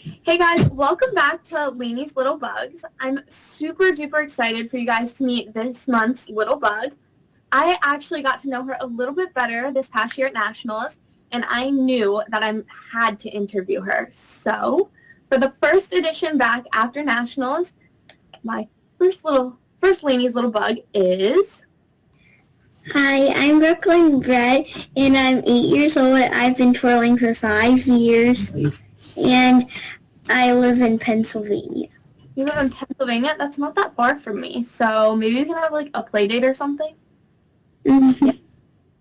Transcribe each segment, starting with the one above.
Hey guys, welcome back to Laney's Little Bugs. I'm super duper excited for you guys to meet this month's little bug. I actually got to know her a little bit better this past year at Nationals, and I knew that I had to interview her. So, for the first edition back after Nationals, my first Laney's Little Bug is... Hi, I'm Brooklyn Brett, and I'm 8 years old. I've been twirling for 5 years, and I live in Pennsylvania. You live in Pennsylvania? That's not that far from me, so maybe we can have like a play date or something? Mm-hmm. Yeah.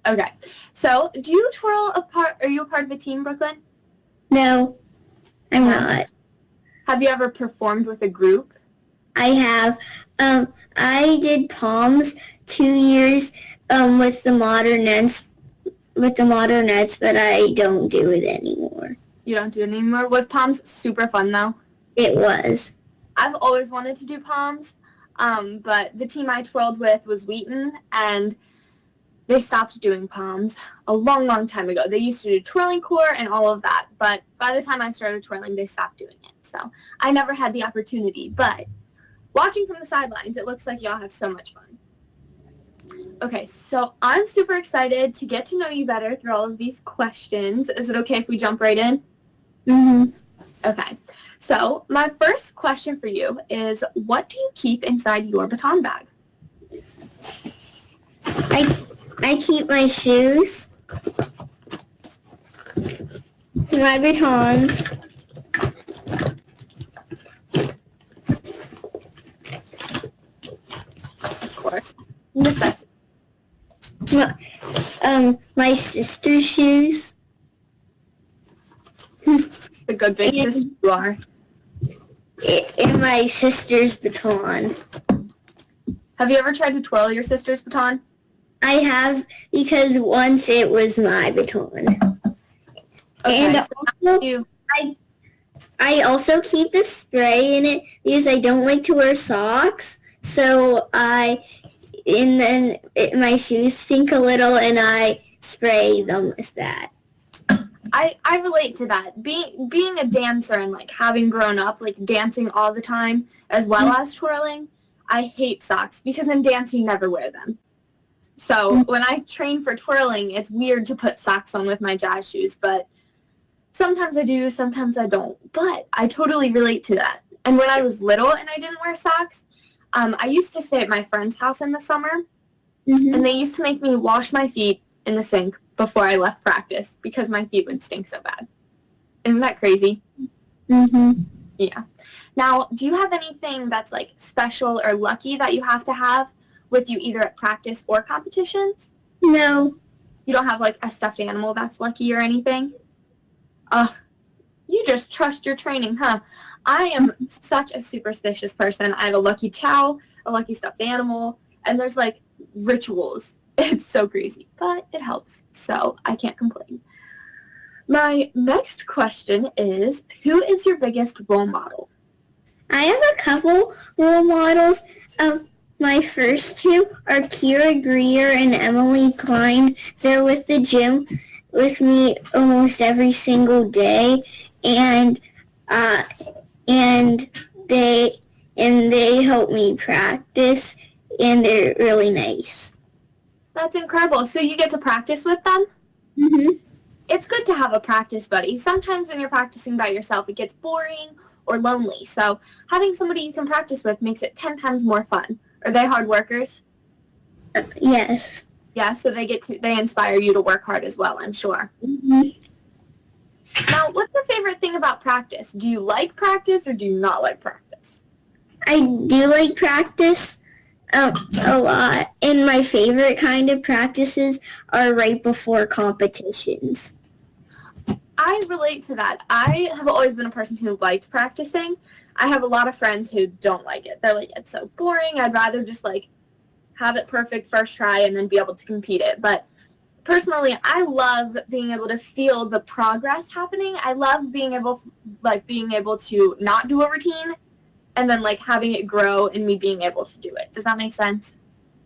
Okay, so do you twirl are you a part of a team, Brooklyn? No, I'm not. Have you ever performed with a group? I have. I did Palms 2 years with the Modernettes, but I don't do it anymore. You don't do it anymore? Was Palms super fun, though? It was. I've always wanted to do Palms, but the team I twirled with was Wheaton, and they stopped doing Palms a long, long time ago. They used to do twirling core and all of that, but by the time I started twirling, they stopped doing it. So I never had the opportunity, but watching from the sidelines, it looks like y'all have so much fun. Okay, so I'm super excited to get to know you better through all of these questions. Is it okay if we jump right in? Mm-hmm. Okay, so my first question for you is, what do you keep inside your baton bag? I keep my shoes, my batons, Of course. Necessity. My sister's shoes. The good big sister you are. And my sister's baton. Have you ever tried to twirl your sister's baton? I have, because once it was my baton. Okay, And so also, I also keep the spray in it because I don't like to wear socks. So my shoes stink a little, and I spray them with that. I relate to that. Being a dancer and like having grown up like dancing all the time as well as twirling, I hate socks because in dance you never wear them. So when I train for twirling, it's weird to put socks on with my jazz shoes, but sometimes I do, sometimes I don't. But I totally relate to that. And when I was little and I didn't wear socks, I used to stay at my friend's house in the summer, and they used to make me wash my feet in the sink before I left practice because my feet would stink so bad. Isn't that crazy? Mm-hmm. Yeah. Now, do you have anything that's like special or lucky that you have to have with you either at practice or competitions? No. You don't have like a stuffed animal that's lucky or anything? You just trust your training, huh? I am such a superstitious person. I have a lucky towel, a lucky stuffed animal, and there's like rituals. It's so crazy, but it helps, so I can't complain. My next question is, who is your biggest role model? I have a couple role models. My first two are Kira Greer and Emily Klein. They're with the gym with me almost every single day, and they help me practice, and they're really nice. That's incredible. So you get to practice with them? Mm-hmm. It's good to have a practice buddy. Sometimes when you're practicing by yourself, it gets boring or lonely. So having somebody you can practice with makes it 10 times more fun. Are they hard workers? Yes. Yeah, so they inspire you to work hard as well, I'm sure. Mm-hmm. Now, what's your favorite thing about practice? Do you like practice or do you not like practice? I do like practice a lot, and my favorite kind of practices are right before competitions. I relate to that. I have always been a person who liked practicing. I have a lot of friends who don't like it. They're like, it's so boring. I'd rather just like have it perfect first try and then be able to compete it. But personally, I love being able to feel the progress happening. I love being able to not do a routine and then like having it grow and me being able to do it. Does that make sense?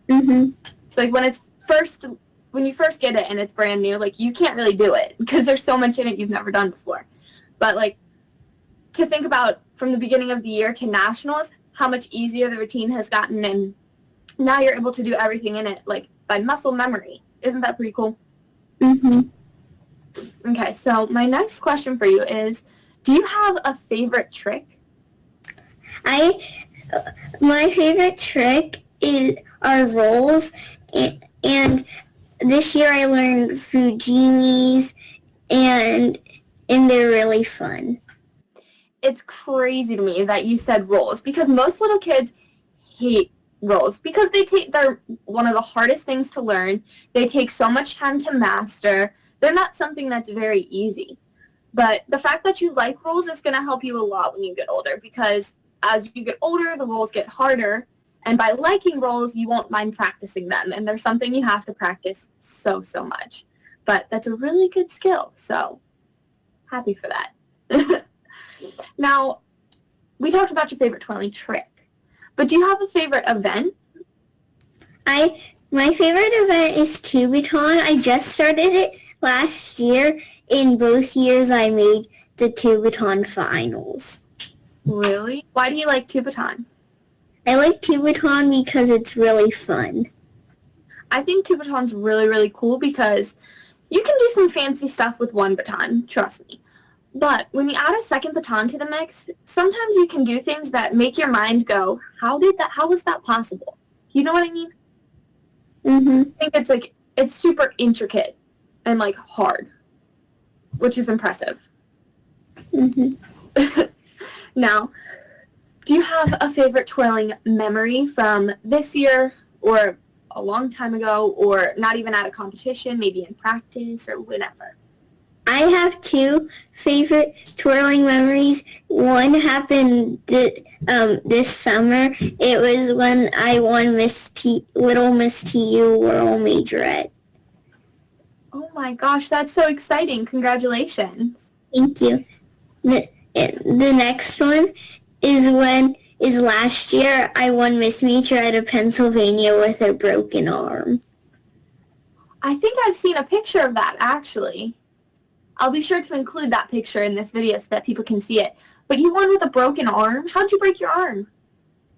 Mm-hmm. Like when you first get it and it's brand new, like you can't really do it because there's so much in it you've never done before. But like to think about from the beginning of the year to nationals, how much easier the routine has gotten, and now you're able to do everything in it, like, by muscle memory. Isn't that pretty cool? Mhm. Okay, so my next question for you is, do you have a favorite trick? My favorite trick are rolls, and this year I learned Fujimis, and they're really fun. It's crazy to me that you said rolls, because most little kids hate rolls because they're one of the hardest things to learn. They take so much time to master. They're not something that's very easy. But the fact that you like rolls is going to help you a lot when you get older, because as you get older, the rolls get harder. And by liking rolls, you won't mind practicing them. And they're something you have to practice so, so much. But that's a really good skill. So happy for that. Now, we talked about your favorite twirling trick. But do you have a favorite event? My favorite event is Tubaton. I just started it last year. In both years, I made the Tubaton finals. Really? Why do you like Tubaton? I like Tubaton because it's really fun. I think Tubaton's really, really cool because you can do some fancy stuff with one baton, trust me. But when you add a second baton to the mix, sometimes you can do things that make your mind go, how was that possible? You know what I mean? Mhm. I think it's super intricate and hard, which is impressive. Mhm. Now, do you have a favorite twirling memory from this year or a long time ago, or not even at a competition, maybe in practice or whatever? I have two favorite twirling memories. One happened this summer. It was when I won Little Miss TU World Majorette. Oh my gosh, that's so exciting. Congratulations. Thank you. The next one is last year I won Miss Majorette of Pennsylvania with a broken arm. I think I've seen a picture of that, actually. I'll be sure to include that picture in this video so that people can see it. But you won with a broken arm? How'd you break your arm?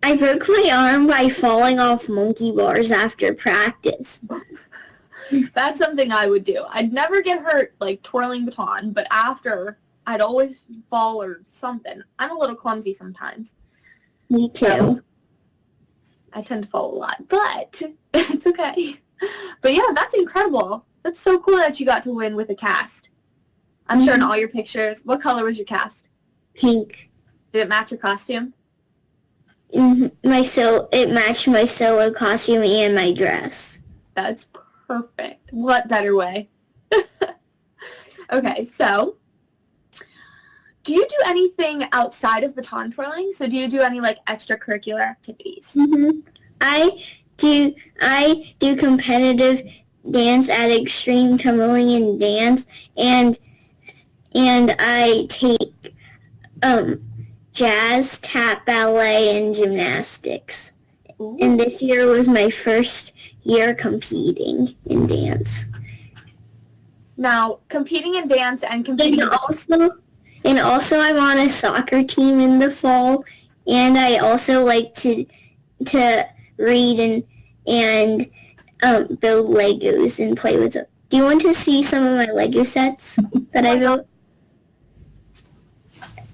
I broke my arm by falling off monkey bars after practice. That's something I would do. I'd never get hurt twirling baton, but after, I'd always fall or something. I'm a little clumsy sometimes. Me too. So, I tend to fall a lot, but it's okay. But yeah, that's incredible. That's so cool that you got to win with a cast. I'm sure in all your pictures, what color was your cast? Pink. Did it match your costume? It matched my solo costume and my dress. That's perfect. What better way? Okay, so do you do anything outside of baton twirling? So do you do any extracurricular activities? Mm-hmm. I do competitive dance at Extreme Tumbling and Dance, and I take jazz, tap, ballet, and gymnastics. Ooh. And this year was my first year competing in dance. Now, competing in dance and competing and also I'm on a soccer team in the fall, and I also like to read and build Legos and play with them. Do you want to see some of my Lego sets that I built?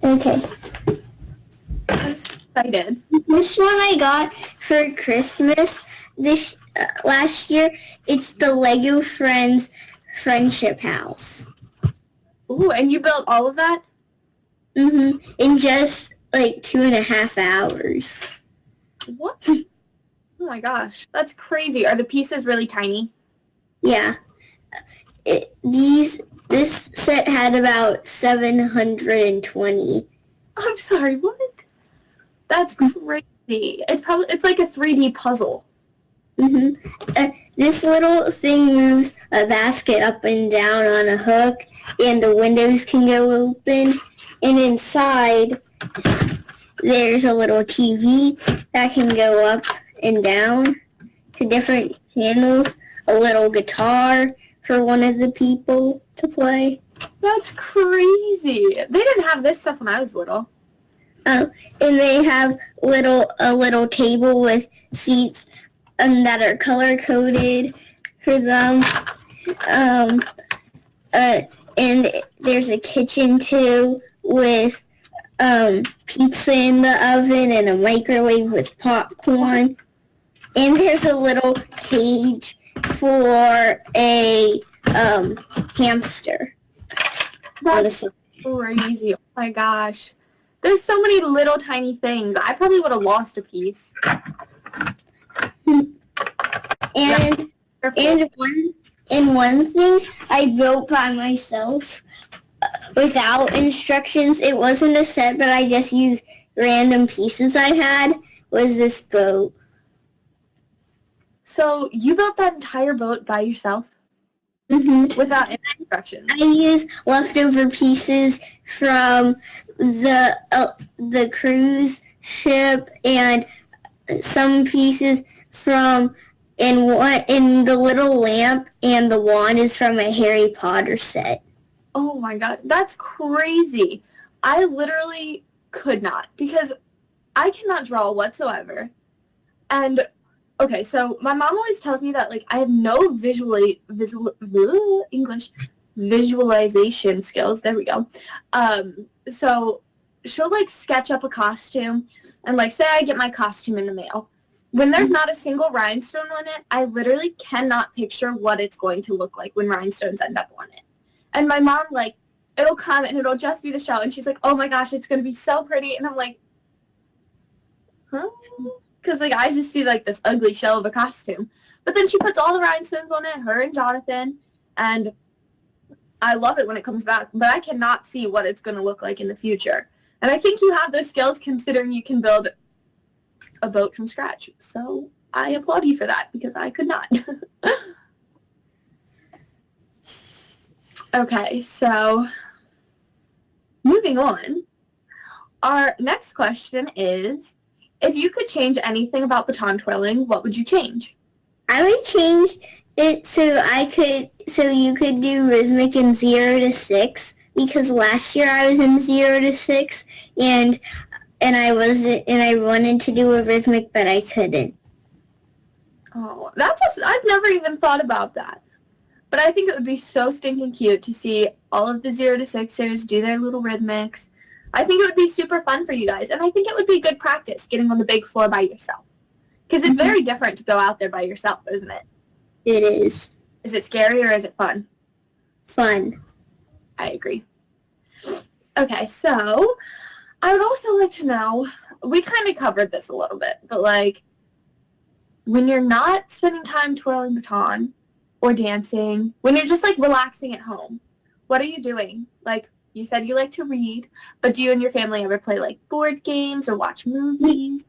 Okay. I'm excited. This one I got for Christmas last year. It's the Lego Friends Friendship House. Ooh, and you built all of that? Mm-hmm. In just 2.5 hours. What? Oh my gosh, that's crazy. Are the pieces really tiny? Yeah. This set had about 720. I'm sorry, what? That's crazy. It's like a 3D puzzle. Mm-hmm. This little thing moves a basket up and down on a hook, and the windows can go open. And inside, there's a little TV that can go up and down to different channels, a little guitar for one of the people to play. That's crazy. They didn't have this stuff when I was little. And they have a little table with seats that are color coded for them. And there's a kitchen too with pizza in the oven and a microwave with popcorn. And there's a little cage for a hamster. That's crazy. Oh my gosh. There's so many little tiny things. I probably would have lost a piece. And one thing I built by myself without instructions, it wasn't a set, but I just used random pieces I had, was this boat. So you built that entire boat by yourself? Mm-hmm. Without any instructions? I used leftover pieces from the cruise ship and some pieces from in the little lamp, and the wand is from a Harry Potter set. Oh my god, that's crazy. I literally could not, because I cannot draw whatsoever. And okay, so my mom always tells me that like I have no visualization skills. There we go. So she'll like sketch up a costume, and like say I get my costume in the mail. When there's not a single rhinestone on it, I literally cannot picture what it's going to look like when rhinestones end up on it. And my mom, like, it'll come and it'll just be the shell, and she's like, oh my gosh, it's going to be so pretty. And I'm like, huh? Because, like, I just see, like, this ugly shell of a costume. But then she puts all the rhinestones on it, her and Jonathan, and I love it when it comes back. But I cannot see what it's going to look like in the future. And I think you have those skills considering you can build a boat from scratch. So I applaud you for that, because I could not. Okay, so moving on. Our next question is, if you could change anything about baton twirling, what would you change? I would change it so you could do rhythmic in 0 to 6, because last year I was in 0 to 6 and I wanted to do a rhythmic, but I couldn't. Oh, I've never even thought about that. But I think it would be so stinking cute to see all of the 0 to 6ers do their little rhythmics. I think it would be super fun for you guys, and I think it would be good practice getting on the big floor by yourself. Because it's very different to go out there by yourself, isn't it? It is. Is it scary or is it fun? Fun. I agree. Okay, so I would also like to know, we kind of covered this a little bit, but like, when you're not spending time twirling baton or dancing, when you're just like relaxing at home, what are you doing? Like, you said you like to read, but do you and your family ever play like board games or watch movies?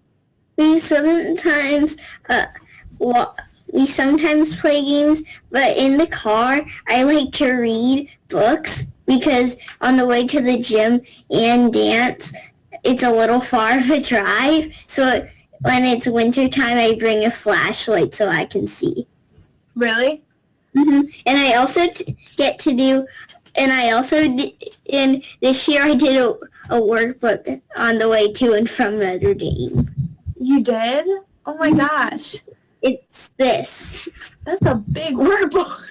We sometimes play games, but in the car, I like to read books, because on the way to the gym and dance, it's a little far of a drive. So when it's winter time, I bring a flashlight so I can see. Really? Mm-hmm. And I also and this year I did a workbook on the way to and from Notre Dame. You did? Oh my gosh. It's this. That's a big workbook.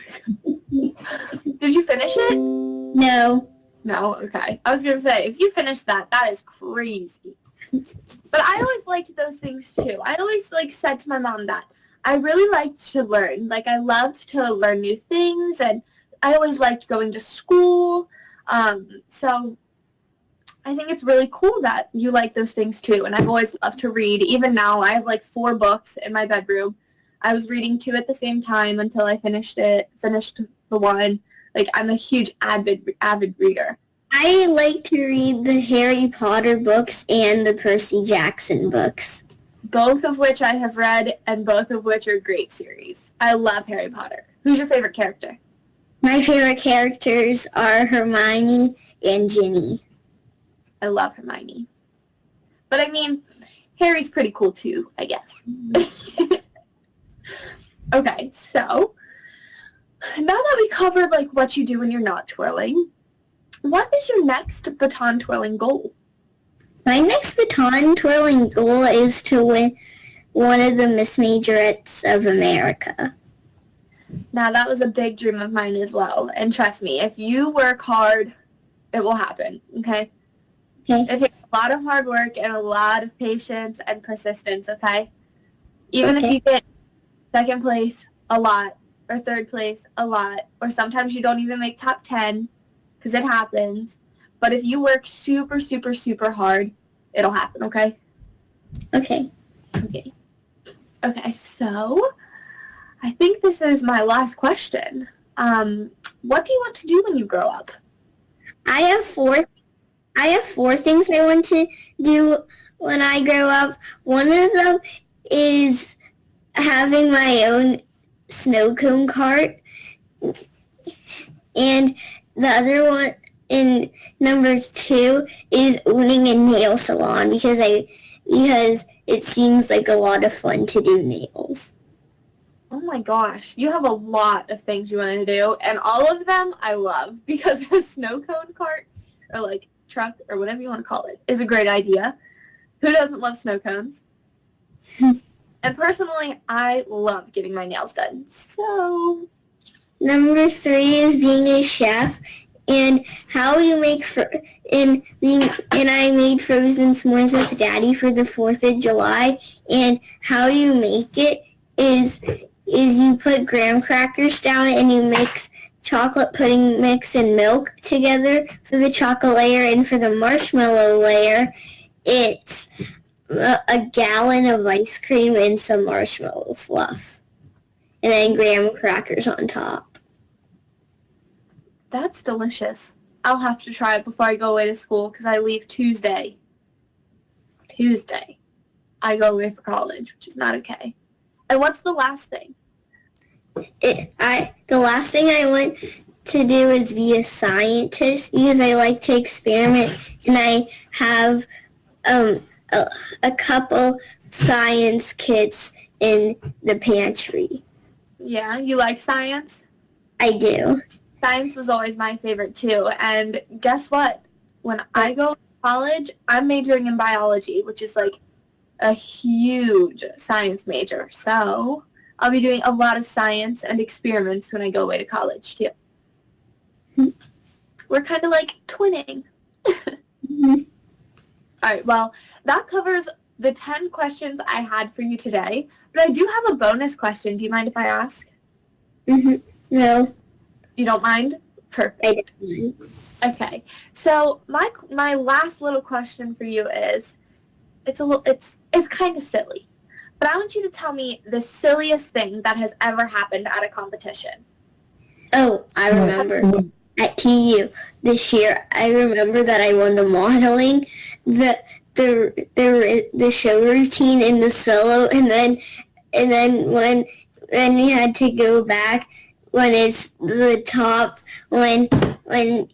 Did you finish it? No. No? Okay. I was going to say, if you finished that, that is crazy. But I always liked those things too. I always said to my mom that I really liked to learn. Like, I loved to learn new things, and I always liked going to school. So I think it's really cool that you like those things too. And I've always loved to read. Even now, I have 4 books in my bedroom. I was reading 2 at the same time until I finished the one. I'm a huge avid reader. I like to read the Harry Potter books and the Percy Jackson books. Both of which I have read, and both of which are great series. I love Harry Potter. Who's your favorite character? My favorite characters are Hermione and Ginny. I love Hermione. But I mean, Harry's pretty cool too, I guess. Okay, so now that we covered what you do when you're not twirling, what is your next baton twirling goal? My next baton twirling goal is to win one of the Miss Majorettes of America. Now, that was a big dream of mine as well. And trust me, if you work hard, it will happen, okay? Okay. It takes a lot of hard work and a lot of patience and persistence, okay? Even if you get second place a lot, or third place a lot, or sometimes you don't even make top 10, because it happens. But if you work super, super, super hard, it'll happen, okay? Okay. Okay. Okay, so I think this is my last question. What do you want to do when you grow up? I have four things I want to do when I grow up. One of them is having my own snow cone cart, and the other one, in number 2, is owning a nail salon because it seems like a lot of fun to do nails. Oh my gosh, you have a lot of things you want to do, and all of them I love, because a snow cone cart, or like truck, or whatever you want to call it, is a great idea. Who doesn't love snow cones? And personally, I love getting my nails done. So, number 3 is being a chef, and how you make and I made frozen s'mores with Daddy for the 4th of July, and how you make it is you put graham crackers down and you mix chocolate pudding mix and milk together for the chocolate layer, and for the marshmallow layer, it's a gallon of ice cream and some marshmallow fluff, and then graham crackers on top. that's delicious. I'll have to try it before I go away to school, because I leave Tuesday. I go away for college, which is not okay. And what's the last thing? The last thing I want to do is be a scientist, because I like to experiment, and I have a couple science kits in the pantry. Yeah, you like science? I do. Science was always my favorite too, and guess what? When I go to college, I'm majoring in biology, which is like a huge science major. So I'll be doing a lot of science and experiments when I go away to college too. We're kind of like twinning. All right, well, that covers the 10 questions I had for you today, but I do have a bonus question. Do you mind if I ask? No. You don't mind? Perfect. I don't. Okay, so my last little question for you is, it's kind of silly, but I want you to tell me the silliest thing that has ever happened at a competition. Oh, I remember. At TU this year, I remember that I won the modeling, the show routine, and the solo, and then when we had to go back, when it's the top, when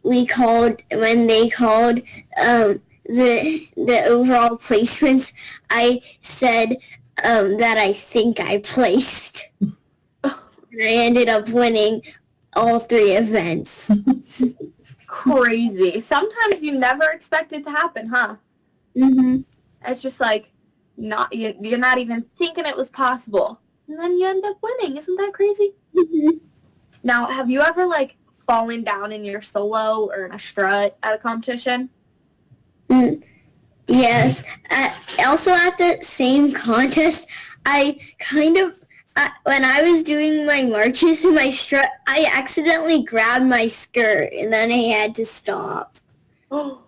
they called the overall placements, I said that I think I placed, and I ended up winning all 3 events. Crazy. Sometimes you never expect it to happen, huh? It's just like you're not even thinking it was possible, and then you end up winning. Isn't that crazy? Now, have you ever like fallen down in your solo or in a strut at a competition? Yes. Also at the same contest, when I was doing my marches in my strut, I accidentally grabbed my skirt, and then I had to stop. Oh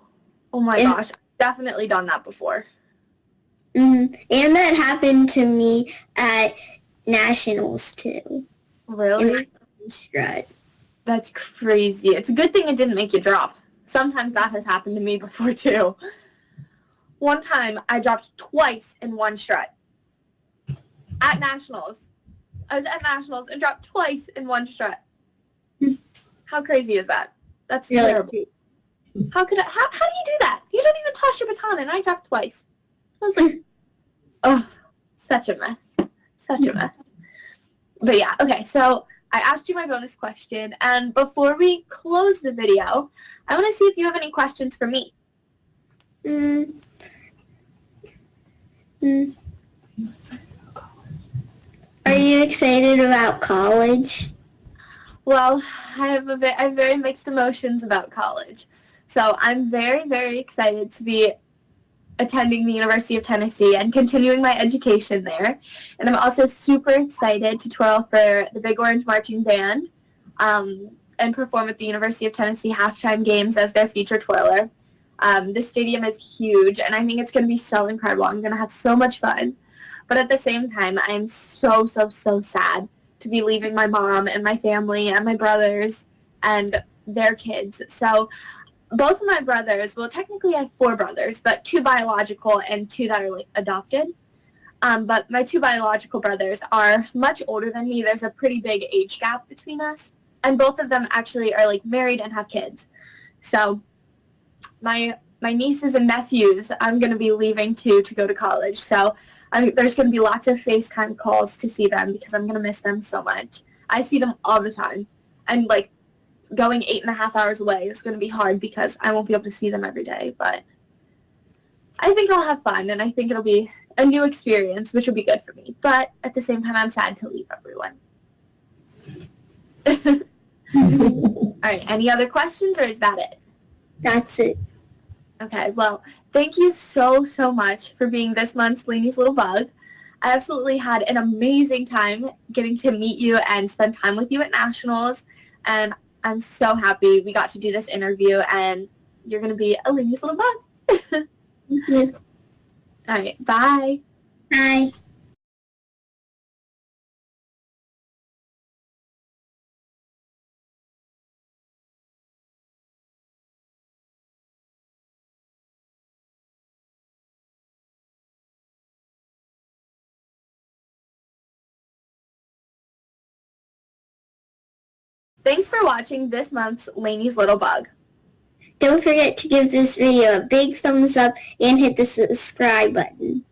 my gosh, I've definitely done that before. And that happened to me at nationals too. Really? In my strut. That's crazy. It's a good thing it didn't make you drop. Sometimes that has happened to me before too. One time I dropped twice in one strut. At nationals. I was at nationals and dropped twice in one strut. How crazy is that? That's Really? terrible. How do you do that? You don't even toss your baton, and I dropped twice. I was like, oh, such a mess. Such a mess. But yeah, okay, so I asked you my bonus question, and before we close the video, I want to see if you have any questions for me. Mm. Are you excited about college? Well, I have very mixed emotions about college. So I'm very, very excited to be attending the University of Tennessee and continuing my education there. And I'm also super excited to twirl for the Big Orange Marching Band and perform at the University of Tennessee halftime games as their feature twirler. The stadium is huge, and I think it's going to be so incredible. I'm going to have so much fun. But at the same time, I'm so, so, so sad to be leaving my mom and my family and my brothers and their kids. So both of my brothers, well, technically I have 4 brothers, but 2 biological and 2 that are like adopted. But my 2 biological brothers are much older than me. There's a pretty big age gap between us. And both of them actually are like married and have kids. So my nieces and nephews, I'm going to be leaving to go to college. So there's going to be lots of FaceTime calls to see them because I'm going to miss them so much. I see them all the time. And like going 8.5 hours away is going to be hard because I won't be able to see them every day. But I think I'll have fun, and I think it'll be a new experience, which will be good for me. But at the same time, I'm sad to leave everyone. All right, any other questions, or is that it? That's it. Okay, well, thank you so, so much for being this month's Laney's Little Bug. I absolutely had an amazing time getting to meet you and spend time with you at Nationals, and I'm so happy we got to do this interview, and you're going to be a Laney's Little Bug. Thank you. All right, bye. Bye. Thanks for watching this month's Laney's Little Bug. Don't forget to give this video a big thumbs up and hit the subscribe button.